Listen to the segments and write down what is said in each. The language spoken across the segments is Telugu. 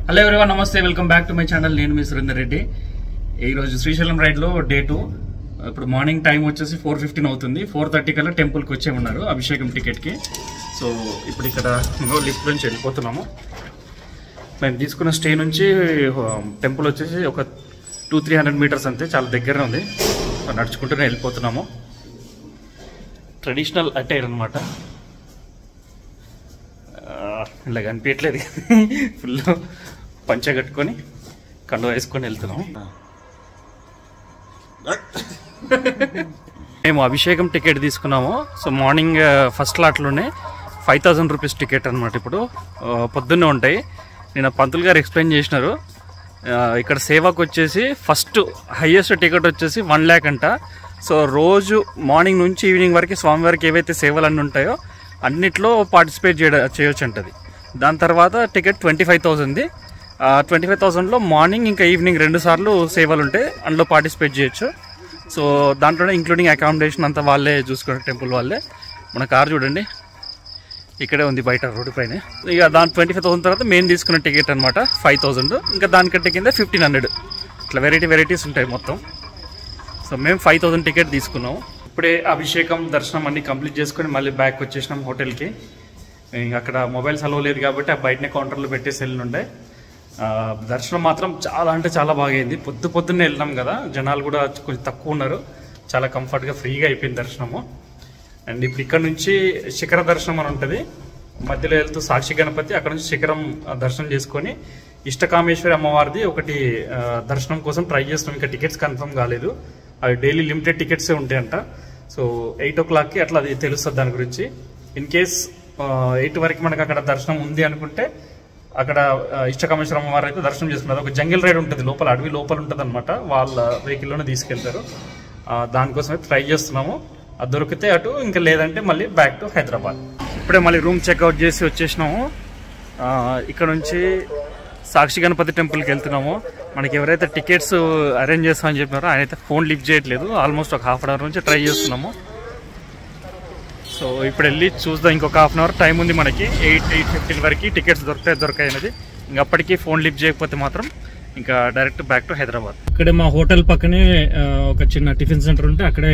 హలో ఎవరీవన్, నమస్తే, welcome back to my channel. నేను మీ సురేందర్ రెడ్డి. ఈరోజు శ్రీశైలం రైడ్లో డే 2. ఇప్పుడు మార్నింగ్ టైం వచ్చేసి 4:15 అవుతుంది. 4:30 కల్లా టెంపుల్కి వచ్చేమన్నారు అభిషేకం టికెట్కి. సో ఇప్పుడు ఇక్కడ లిఫ్ట్ నుంచి వెళ్ళిపోతున్నాము. మేము తీసుకున్న స్టే నుంచి టెంపుల్ వచ్చేసి ఒక 200-300 మీటర్స్ అంతే, చాలా దగ్గరనే ఉంది. నడుచుకుంటూనే వెళ్ళిపోతున్నాము. ట్రెడిషనల్ అటైర్ అనమాట. ఇలా కనిపించట్లేదు, ఫుల్ పంచ కట్టుకొని కండువ వేసుకొని వెళ్తున్నాము. మేము అభిషేకం టికెట్ తీసుకున్నాము. సో మార్నింగ్ ఫస్ట్ లాట్లోనే 5000 రూపీస్ టికెట్ అనమాట. ఇప్పుడు పొద్దున్నే ఉంటాయి. నేను పంతులు గారు ఎక్స్ప్లెయిన్ చేసినారు. ఇక్కడ సేవకు వచ్చేసి ఫస్ట్ హైయెస్ట్ టికెట్ వచ్చేసి 1 lakh అంట. సో రోజు మార్నింగ్ నుంచి ఈవినింగ్ వరకు స్వామివారికి ఏవైతే సేవలు అన్నీ ఉంటాయో అన్నిట్లో పార్టిసిపేట్ చేయొచ్చు అంటది. దాని తర్వాత టికెట్ 25,000. 25,000లో మార్నింగ్ ఇంకా ఈవినింగ్ 2 సార్లు సేవలు ఉంటాయి, అందులో పార్టిసిపేట్ చేయొచ్చు. సో దాంట్లోనే ఇంక్లూడింగ్ అకామిడేషన్ అంతా వాళ్ళే చూసుకున్నారు, టెంపుల్ వాళ్ళే. మన కార్ చూడండి ఇక్కడే ఉంది బయట రోడ్డు పైన. ఇక దాని 25,000 తర్వాత మేము తీసుకున్న టికెట్ అనమాట 5,000. ఇంకా దానికంటే కింద 1,500. ఇట్లా వెరైటీస్ ఉంటాయి మొత్తం. సో మేము 5,000 టికెట్ తీసుకున్నాము. ఇప్పుడే అభిషేకం దర్శనం అన్ని కంప్లీట్ చేసుకొని మళ్ళీ బ్యాక్ వచ్చేసినాం హోటల్కి. అక్కడ మొబైల్స్ అలవ్ లేదు కాబట్టి ఆ బయటనే కౌంటర్లో పెట్టేసి వెళ్ళినుండే. దర్శనం మాత్రం చాలా అంటే చాలా బాగా అయింది. పొద్దున్నే వెళ్ళినాం కదా, జనాలు కూడా కొంచెం తక్కువ ఉన్నారు. చాలా కంఫర్ట్గా ఫ్రీగా అయిపోయింది దర్శనము. అండ్ ఇప్పుడు ఇక్కడ నుంచి శిఖర దర్శనం అని ఉంటుంది. మధ్యలో వెళ్తూ సాక్షి గణపతి, అక్కడ నుంచి శిఖరం దర్శనం చేసుకొని ఇష్టకామేశ్వరి అమ్మవారిది ఒకటి దర్శనం కోసం ట్రై చేస్తున్నాం. ఇంకా టికెట్స్ కన్ఫర్మ్ కాలేదు. అవి డైలీ లిమిటెడ్ టికెట్సే ఉంటాయంట. సో 8 o'clockకి అట్లా అది తెలుస్తుంది దాని గురించి. ఇన్ కేస్ 8 వరకు మనకు అక్కడ దర్శనం ఉంది అనుకుంటే అక్కడ ఇష్టకామేశ్వర అమ్మవారు అయితే దర్శనం చేసుకున్నారు. ఒక జంగిల్ రైడ్ ఉంటుంది లోపల, అడవి లోపల ఉంటుంది అనమాట. వాళ్ళ వెహికల్లోనే తీసుకెళ్తారు. దానికోసమే ట్రై చేస్తున్నాము. అది దొరికితే అటు, ఇంకా లేదంటే మళ్ళీ బ్యాక్ టు హైదరాబాద్. ఇప్పుడే మళ్ళీ రూమ్ చెక్అవుట్ చేసి వచ్చేసినాము. ఇక్కడ నుంచి సాక్షి గణపతి టెంపుల్కి వెళ్తున్నాము. మనకి ఎవరైతే టికెట్స్ అరేంజ్ చేస్తామని చెప్పినారో ఆయన అయితే ఫోన్ లిఫ్ట్ చేయట్లేదు. ఆల్మోస్ట్ ఒక 1/2 hour నుంచి ట్రై చేస్తున్నాము. సో ఇప్పుడు వెళ్ళి చూద్దాం. ఇంకొక 1/2 hour టైం ఉంది మనకి. 8:15 వరకు టికెట్స్ దొరకాయి అనేది. ఇంక అప్పటికి ఫోన్ లిఫ్ట్ చేయకపోతే మాత్రం ఇంకా డైరెక్ట్ బ్యాక్ టు హైదరాబాద్. ఇక్కడే మా హోటల్ పక్కనే ఒక చిన్న టిఫిన్ సెంటర్ ఉంటే అక్కడే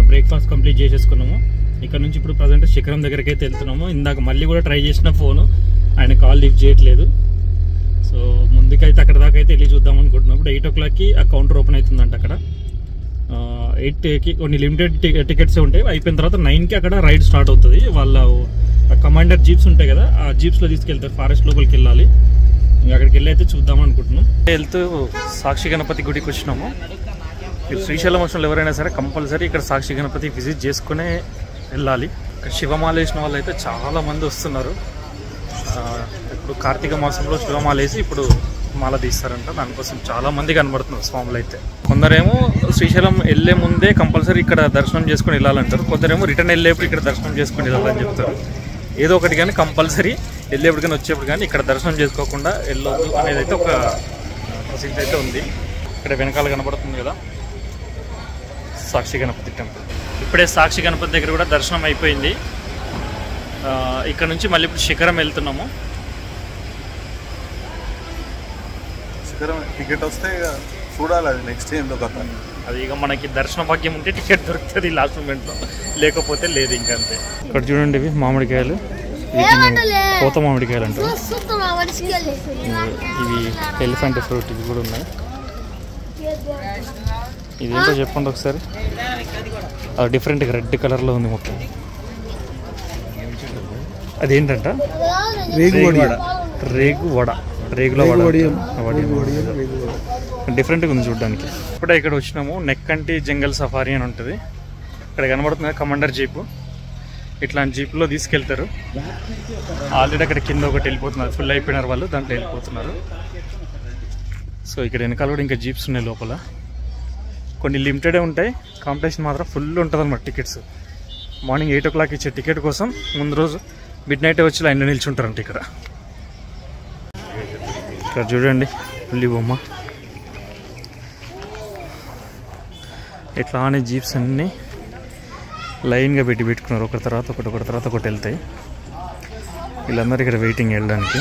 బ్రేక్ఫాస్ట్ కంప్లీట్ చేసేసుకున్నాము. ఇక్కడ నుంచి ఇప్పుడు ప్రజెంట్ శిఖరం దగ్గరికి అయితే వెళ్తున్నాము. ఇందాక మళ్ళీ కూడా ట్రై చేసిన ఫోను, ఆయన కాల్ లిఫ్ట్ చేయట్లేదు. సో ముందుకైతే అక్కడ దాకా అయితే వెళ్ళి చూద్దాం అనుకుంటున్నాం. ఇప్పుడు 8 o'clockకి ఆ కౌంటర్ ఓపెన్ అవుతుందంట. అక్కడ 8కి కొన్ని లిమిటెడ్ టికెట్సే ఉంటాయి. అయిపోయిన తర్వాత 9కి అక్కడ రైడ్ స్టార్ట్ అవుతుంది. వాళ్ళ కమాండర్ జీప్స్ ఉంటాయి కదా, ఆ జీప్స్లో తీసుకెళ్తారు. ఫారెస్ట్ లోపలికి వెళ్ళాలి. ఇంకా అక్కడికి వెళ్ళి అయితే చూద్దాం అనుకుంటున్నాం. వెళ్తూ సాక్షి గణపతి గుడికి వచ్చినాము. శ్రీశైలం వచ్చిన ఎవరైనా సరే కంపల్సరీ ఇక్కడ సాక్షి గణపతి విజిట్ చేసుకునే వెళ్ళాలి. ఇక్కడ శివమాల వేసిన వాళ్ళు అయితే చాలా మంది వస్తున్నారు. ఇప్పుడు కార్తీక మాసంలో శివమాల వేసి ఇప్పుడు మాల తీస్తారంట. దానికోసం చాలా మంది కనబడుతున్నారు స్వాములు అయితే. కొందరేమో శ్రీశైలం వెళ్ళే ముందే కంపల్సరీ ఇక్కడ దర్శనం చేసుకుని వెళ్ళాలంటారు. కొందరేమో రిటర్న్ వెళ్ళేప్పుడు ఇక్కడ దర్శనం చేసుకుని వెళ్ళాలని చెప్తారు. ఏదో ఒకటి కానీ కంపల్సరీ వెళ్ళేప్పుడు కానీ వచ్చేప్పుడు కానీ ఇక్కడ దర్శనం చేసుకోకుండా వెళ్ళొద్దు అనేది అయితే ఒక ప్రసిద్ధి అయితే ఉంది. ఇక్కడ వెనకాల కనబడుతుంది కదా సాక్షి గణపతి టెంపుల్. ఇప్పుడే సాక్షి గణపతి దగ్గర కూడా దర్శనం అయిపోయింది. ఇక్కడ నుంచి మళ్ళీ ఇప్పుడు శిఖరం వెళ్తున్నాము. శిఖరం టికెట్ వస్తే చూడాలి, అది నెక్స్ట్ ఏందో కదా. అది ఇక మనకి దర్శన భాగ్యం ఉంటే టికెట్ దొరుకుతుంది లాస్ట్ మూమెంట్లో, లేకపోతే లేదు ఇంకా అంతే. ఇక్కడ చూడండి ఇవి మామిడికాయలు, కోత మామిడికాయలు అంటారు. ఇవి ఎలిఫెంట్ ఫ్రూట్ ఇవి కూడా ఉన్నాయి. ఇదేంటో చెప్పండి ఒకసారి. అది డిఫరెంట్గా రెడ్ కలర్లో ఉంది మొత్తం. అదేంటంట? రేగు వడ, రేగుల వడ, డిఫరెంట్గా ఉంది చూడడానికి. ఇప్పుడే ఇక్కడ వచ్చినాము. నెక్కంటి జంగల్ సఫారీ అని ఉంటుంది. ఇక్కడ కనబడుతుంది కమాండర్ జీపు. ఇట్లాంటి జీపులో తీసుకెళ్తారు. ఆల్రెడీ అక్కడ కింద ఒకటి వెళ్ళిపోతున్నారు, ఫుల్ అయిపోయినారు వాళ్ళు, దాంట్లో వెళ్ళిపోతున్నారు. సో ఇక్కడ వెనకాల కూడా ఇంకా జీప్స్ ఉన్నాయి లోపల. కొన్ని లిమిటెడే ఉంటాయి, కాంపిటీషన్ మాత్రం ఫుల్ ఉంటుంది అన్నమాట. టికెట్స్ మార్నింగ్ 8 o'clock ఇచ్చే టికెట్ కోసం ముందు రోజు మిడ్నైట్ వచ్చి లైన్లో నిల్చుంటారంట. ఇక్కడ చూడండి పుల్లి బొమ్మ. ఇట్లానే జీప్స్ అన్నీ లైన్గా పెట్టుకున్నారు. ఒకటి తర్వాత ఒకటి వెళ్తాయి. వీళ్ళందరూ ఇక్కడ వెయిటింగ్ వెళ్ళడానికి.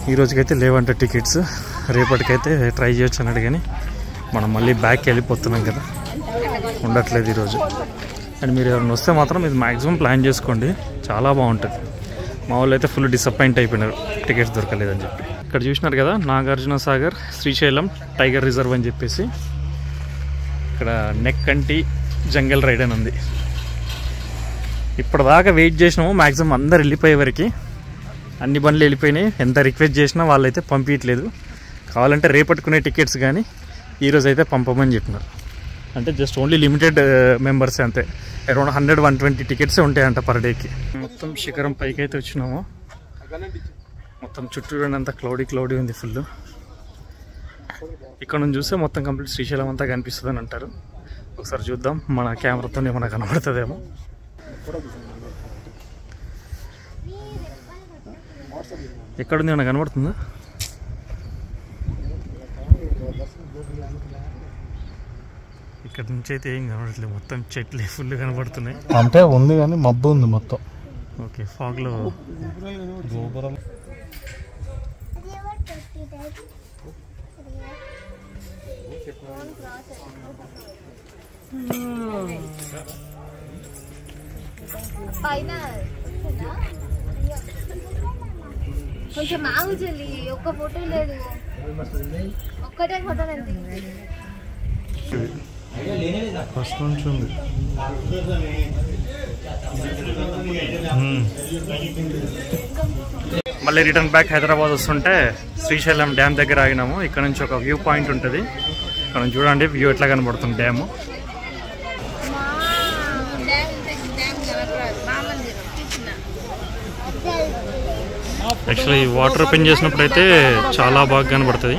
ఈ రోజుకైతే లేవంట టికెట్స్, రేపటికైతే ట్రై చేయొచ్చు అన్నాడు. కానీ మనం మళ్ళీ బ్యాక్కి వెళ్ళిపోతున్నాం కదా, ఉండట్లేదు ఈరోజు. అండ్ మీరు ఎవరైనా వస్తే మాత్రం ఇది మ్యాక్సిమం ప్లాన్ చేసుకోండి, చాలా బాగుంటుంది. మా వాళ్ళు అయితే ఫుల్ డిసప్పాయింట్ అయిపోయినారు టికెట్స్ దొరకలేదని చెప్పి. ఇక్కడ చూసినారు కదా నాగార్జున సాగర్ శ్రీశైలం టైగర్ రిజర్వ్ అని చెప్పేసి. ఇక్కడ నెక్కంటి జంగల్ రైడ్ అని ఉంది. ఇప్పటిదాకా వెయిట్ చేసినాము, మ్యాక్సిమం అందరు వెళ్ళిపోయే వరకు అన్ని బండ్లు వెళ్ళిపోయినాయి. ఎంత రిక్వెస్ట్ చేసినా వాళ్ళైతే పంపించట్లేదు. కావాలంటే రేపట్టుకునే టికెట్స్ కానీ ఈరోజు అయితే పంపమని చెప్పినారు. అంటే జస్ట్ ఓన్లీ లిమిటెడ్ మెంబర్స్ అంతే, అరౌండ్ 100-120 టికెట్సే ఉంటాయంట పర్ డేకి. మొత్తం శిఖరం పైకి అయితే వచ్చినాము. మొత్తం చుట్టూ అంతా క్లౌడీ ఉంది ఫుల్. ఇక్కడ నుంచి చూస్తే మొత్తం కంప్లీట్ శ్రీశైలం అంతా కనిపిస్తుంది అని అంటారు. ఒకసారి చూద్దాం, మన కెమెరాతో ఏమైనా కనబడుతుందేమో. ఎక్కడుంది ఏమైనా కనబడుతుందా? ఇక్కడ నుంచి అయితే ఏం కనబడట్లేదు, మొత్తం చెట్లు ఫుల్ కనబడుతున్నాయి. అంటే ఉంది కానీ మబ్బు ఉంది మొత్తం. ఓకే, ఫాగ్లో గోపురం కొంచెం ఆగు చెల్లి, ఒక్క ఫోటో లేదు, ఒక్కటే ఫోటో లేదు. ఫస్ట్ నుంచి ఉంది. మళ్ళీ రిటర్న్ బ్యాక్ హైదరాబాద్ వస్తుంటే శ్రీశైలం డ్యామ్ దగ్గర ఆగినాము. ఇక్కడ నుంచి ఒక వ్యూ పాయింట్ ఉంటుంది, ఇక్కడ చూడండి వ్యూ ఎట్లా కనబడుతుంది డ్యాము. యాక్చువల్లీ వాటర్ ఓపెన్ చేసినప్పుడు అయితే చాలా బాగా కనబడుతుంది.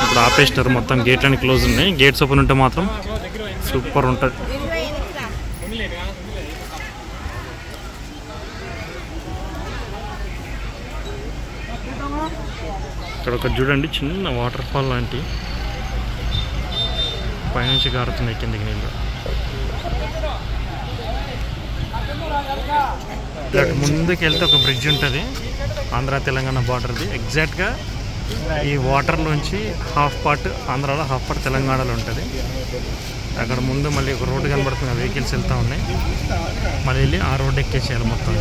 ఇప్పుడు ఆపేసినారు, మొత్తం గేట్ అని క్లోజ్ ఉన్నాయి. గేట్స్ ఓపెన్ ఉంటే మాత్రం సూపర్ ఉంటుంది. ఇక్కడ ఒక చూడండి చిన్న వాటర్ ఫాల్ లాంటి పైనుంచి కారుతున్నాయి కిందకి నీళ్ళు. ఇట్లా ముందుకు వెళ్తే ఒక బ్రిడ్జ్ ఉంటుంది, ఆంధ్ర తెలంగాణ బార్డర్ది. ఎగ్జాక్ట్గా ఈ వాటర్లోంచి హాఫ్ పార్ట్ ఆంధ్రాలో, హాఫ్ పార్ట్ తెలంగాణలో ఉంటుంది. అక్కడ ముందు మళ్ళీ ఒక రోడ్డు కనబడుతుంది, వెహికల్స్ వెళ్తూ ఉన్నాయి. మళ్ళీ వెళ్ళి ఆ రోడ్డు ఎక్కేసేయాలి మొత్తం.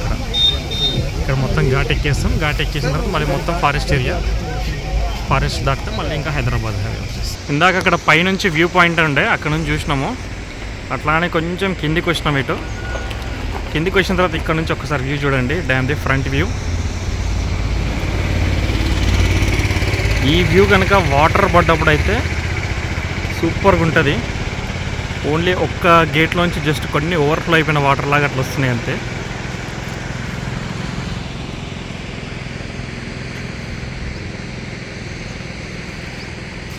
ఇక్కడ మొత్తం ఘాట్ ఎక్కేస్తాం. ఘాట్ ఎక్కేసిన తర్వాత మళ్ళీ మొత్తం ఫారెస్ట్ ఏరియా, ఫారెస్ట్ దాటితే మళ్ళీ ఇంకా హైదరాబాద్ హైవే వచ్చేసి. ఇందాక అక్కడ పైనుంచి వ్యూ పాయింట్ ఉండే, అక్కడ నుంచి చూసినాము. అట్లానే కొంచెం కిందికి వచ్చినాం. ఇటు కిందికి వచ్చిన తర్వాత ఇక్కడ నుంచి ఒకసారి వ్యూ చూడండి, డ్యామ్ది ఫ్రంట్ వ్యూ. ఈ వ్యూ కనుక వాటర్ పడ్డప్పుడు అయితే సూపర్గా ఉంటుంది. ఓన్లీ ఒక్క గేట్లోంచి జస్ట్ కొన్ని ఓవర్ఫ్లో అయిపోయిన వాటర్ లాగా అట్లా వస్తున్నాయి అంతే.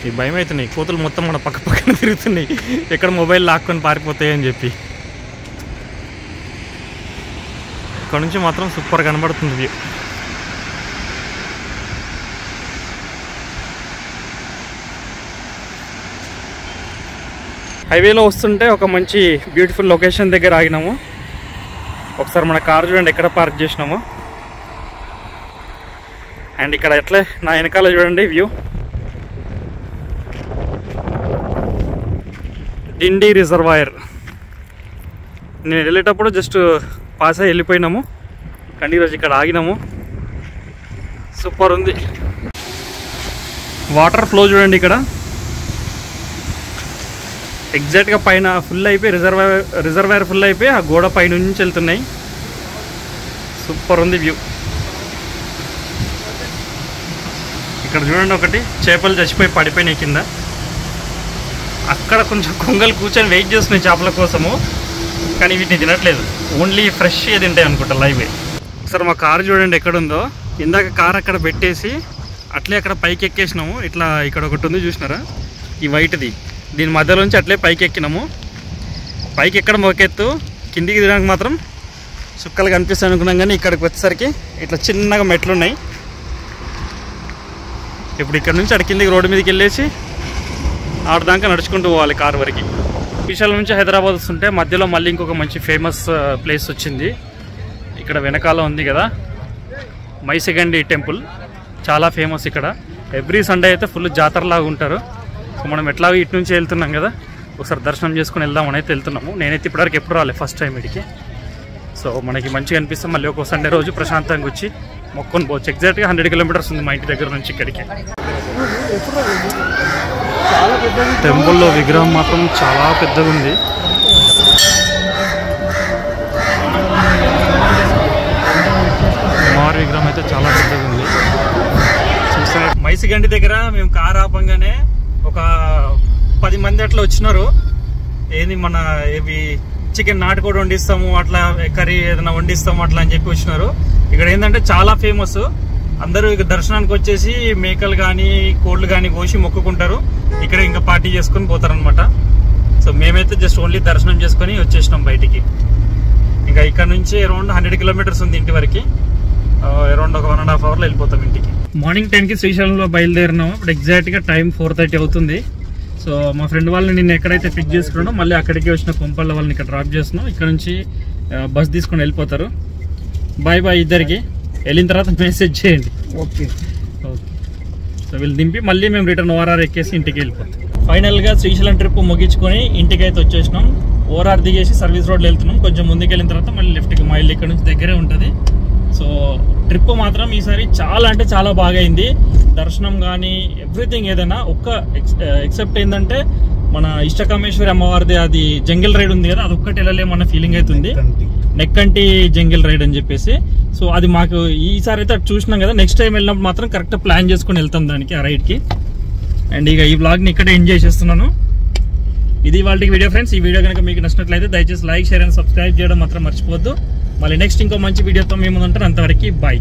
ఈ భయం అవుతున్నాయి, కోతులు మొత్తం మన పక్కన తిరుగుతున్నాయి, ఎక్కడ మొబైల్ లాక్కొని పారిపోతాయని చెప్పి. ఇక్కడ నుంచి మాత్రం సూపర్ కనబడుతుంది వ్యూ. హైవేలో వస్తుంటే ఒక మంచి బ్యూటిఫుల్ లొకేషన్ దగ్గర ఆగినాము. ఒకసారి మన కార్ చూడండి ఎక్కడ పార్క్ చేసినాము. అండ్ ఇక్కడ ఎట్లా నా వెనకాల చూడండి వ్యూ, డిండి రిజర్వాయర్. నేను వెళ్ళేటప్పుడు జస్ట్ పాస్ అయ్యి వెళ్ళిపోయినాము, కానీ ఈరోజు ఇక్కడ ఆగినాము. సూపర్ ఉంది. వాటర్ ఫ్లో చూడండి, ఇక్కడ ఎగ్జాక్ట్గా పైన ఫుల్ అయిపోయి రిజర్వాయర్ ఫుల్ అయిపోయి ఆ గోడ పై నుంచి వెళ్తున్నాయి. సూపర్ ఉంది వ్యూ. ఇక్కడ చూడండి ఒకటి చేపలు చచ్చిపోయి పడిపోయినాయి కింద. అక్కడ కొంచెం కొంగలు కూర్చొని వెయిట్ చేస్తున్నాయి చేపల కోసము, కానీ వీటిని తినట్లేదు, ఓన్లీ ఫ్రెష్ తింటాయి అనుకుంటా లైవే. ఒకసారి మా కారు చూడండి ఎక్కడుందో. ఇందాక కారు అక్కడ పెట్టేసి అట్లే అక్కడ పైకి ఎక్కేసినాము. ఇట్లా ఇక్కడ ఒకటి ఉంది చూసినారా, ఈ వైట్ది, దీని మధ్యలోంచి అట్లే పైకి ఎక్కినాము. పైకి ఎక్కడం ఒక ఎత్తు, కిందికి దిగడానికి మాత్రం సుక్కలు కనిపిస్తాయి అనుకున్నాం. కానీ ఇక్కడికి వచ్చేసరికి ఇట్లా చిన్నగా మెట్లు ఉన్నాయి. ఇప్పుడు ఇక్కడ నుంచి అక్కడ కిందికి రోడ్డు మీదకి వెళ్ళేసి ఆడదాకా నడుచుకుంటూ పోవాలి కారు వరకు. శ్రీశైలం నుంచి హైదరాబాద్ వస్తుంటే మధ్యలో మళ్ళీ ఇంకొక మంచి ఫేమస్ ప్లేస్ వచ్చింది. ఇక్కడ వెనకాల ఉంది కదా మైసిగండి టెంపుల్ చాలా ఫేమస్ ఇక్కడ. ఎవ్రీ సండే అయితే ఫుల్ జాతరలాగా ఉంటారు. సో మనం ఎట్లాగో ఇటు నుంచి వెళ్తున్నాం కదా, ఒకసారి దర్శనం చేసుకుని వెళ్దామని అయితే వెళ్తున్నాము. నేనైతే ఇప్పటివరకు ఎప్పుడు రాలేదు, ఫస్ట్ టైం ఇడికి. సో మనకి మంచిగా అనిపిస్తే మళ్ళీ ఒక సండే రోజు ప్రశాంతంగా వచ్చి మొక్కుని పోవచ్చు. ఎగ్జాక్ట్గా 100 కిలోమీటర్స్ ఉంది మా ఇంటి దగ్గర నుంచి ఇక్కడికి. టెంపుల్లో విగ్రహం మాత్రం చాలా పెద్దగా ఉంది. అమ్మవారి విగ్రహం అయితే చాలా పెద్దగా ఉంది. చూస్తే మైసిగండి దగ్గర మేము కారు ఆపంగానే ఒక 10 మంది అట్లా వచ్చినారు. ఏంది మన ఇవి చికెన్ నాటుకోడి వండిస్తాము, అట్లా కర్రీ ఏదైనా వండిస్తాము అట్లా అని చెప్పి వచ్చినారు. ఇక్కడ ఏంటంటే చాలా ఫేమస్. అందరూ ఇక దర్శనానికి వచ్చేసి మేకలు కానీ కోళ్ళు కానీ కోసి మొక్కుకుంటారు. ఇక్కడ ఇంకా పార్టీ చేసుకుని పోతారనమాట. సో మేమైతే జస్ట్ ఓన్లీ దర్శనం చేసుకుని వచ్చేసినాం బయటికి. ఇంకా ఇక్కడ నుంచి అరౌండ్ 100 కిలోమీటర్స్ ఉంది ఇంటి వరకు. అరౌండ్ ఒక 1.5 అవర్లో వెళ్ళిపోతాం ఇంటికి. మార్నింగ్ 10కి శ్రీశైలంలో బయలుదేరినాము. ఇప్పుడు ఎగ్జాక్ట్గా టైం 4:30 అవుతుంది. సో మా ఫ్రెండ్ వాళ్ళని నిన్న ఎక్కడైతే పిక్ చేసుకున్నానో మళ్ళీ అక్కడికి వచ్చిన కొంపల్ల వాళ్ళని ఇక్కడ డ్రాప్ చేస్తున్నాం. ఇక్కడ నుంచి బస్ తీసుకొని వెళ్ళిపోతారు. బాయ్ బాయ్ ఇద్దరికి. వెళ్ళిన తర్వాత మెసేజ్ చేయండి. Okay okay. సో వీళ్ళు దింపి మళ్ళీ మేము రిటర్న్ ఓఆర్ఆర్ ఎక్కేసి ఇంటికి వెళ్ళిపోతాం. ఫైనల్గా శ్రీశైలం ట్రిప్ ముగించుకొని ఇంటికి అయితే వచ్చేసినాం. ఓఆర్ఆర్ దిగేసి సర్వీస్ రోడ్లో వెళ్తున్నాం. కొంచెం ముందుకు వెళ్ళిన తర్వాత మళ్ళీ లెఫ్ట్కి మా ఇల్లు ఇక్కడ నుంచి దగ్గరే ఉంటుంది. సో ట్రిప్ మాత్రం ఈసారి చాలా అంటే చాలా బాగా అయింది. దర్శనం కానీ ఎవ్రీథింగ్ ఏదైనా ఒక్క ఎక్సెప్ట్ ఏంటంటే మన ఇష్టకామేశ్వరి అమ్మవారిది అది జంగిల్ రైడ్ ఉంది కదా, అది ఒక్కటి వెళ్ళలేమన్న ఫీలింగ్ అవుతుంది. నెక్కంటి జంగిల్ రైడ్ అని చెప్పేసి. సో అది మాకు ఈసారి అయితే అటు చూసినాం కదా, నెక్స్ట్ టైం వెళ్ళినప్పుడు మాత్రం కరెక్ట్ ప్లాన్ చేసుకుని వెళ్తాం దానికి, ఆ రైడ్కి. అండ్ ఇక ఈ వ్లాగ్ని ఇక్కడే ఎంజాయ్ చేస్తున్నాను. ఇది వాళ్ళకి వీడియో ఫ్రెండ్స్. ఈ వీడియో కనుక మీకు నచ్చినట్లయితే దయచేసి లైక్, షేర్ అండ్ సబ్స్క్రైబ్ చేయడం మాత్రం మర్చిపోవద్దు. మళ్ళీ నెక్స్ట్ ఇంకో మంచి వీడియోతో మేము ఉంటారు. అంతవరకు బాయ్.